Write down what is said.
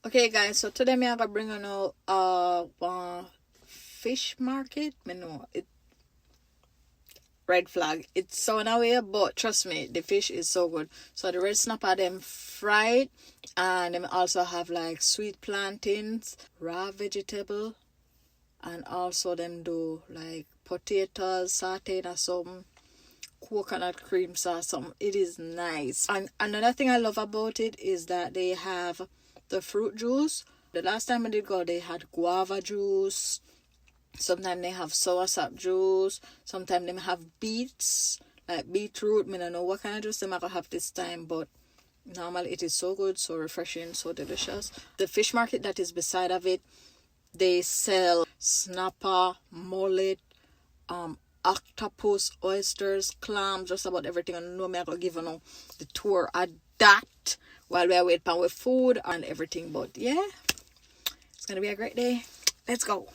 Okay guys, so today me I gonna bring you fish market. Me know it red flag. It's so away, but trust me, the fish is so good. So the red snapper them fried, and them also have like sweet plantains, raw vegetable, and also them do like potatoes, sauteed or some coconut cream sauce. Some it is nice. And another thing I love about it is that they have the fruit juice. The last time I did go, they had guava juice. Sometimes they have soursop juice. Sometimes they have beets, like beetroot. I don't know what kind of juice they might have this time, but normally it is so good, so refreshing, so delicious. The fish market that is beside of it, they sell snapper, mullet, octopus, oysters, clams, just about everything. And no, me I gonna give you the tour at that while we are waiting for food and everything. But yeah, it's gonna be a great day. Let's go.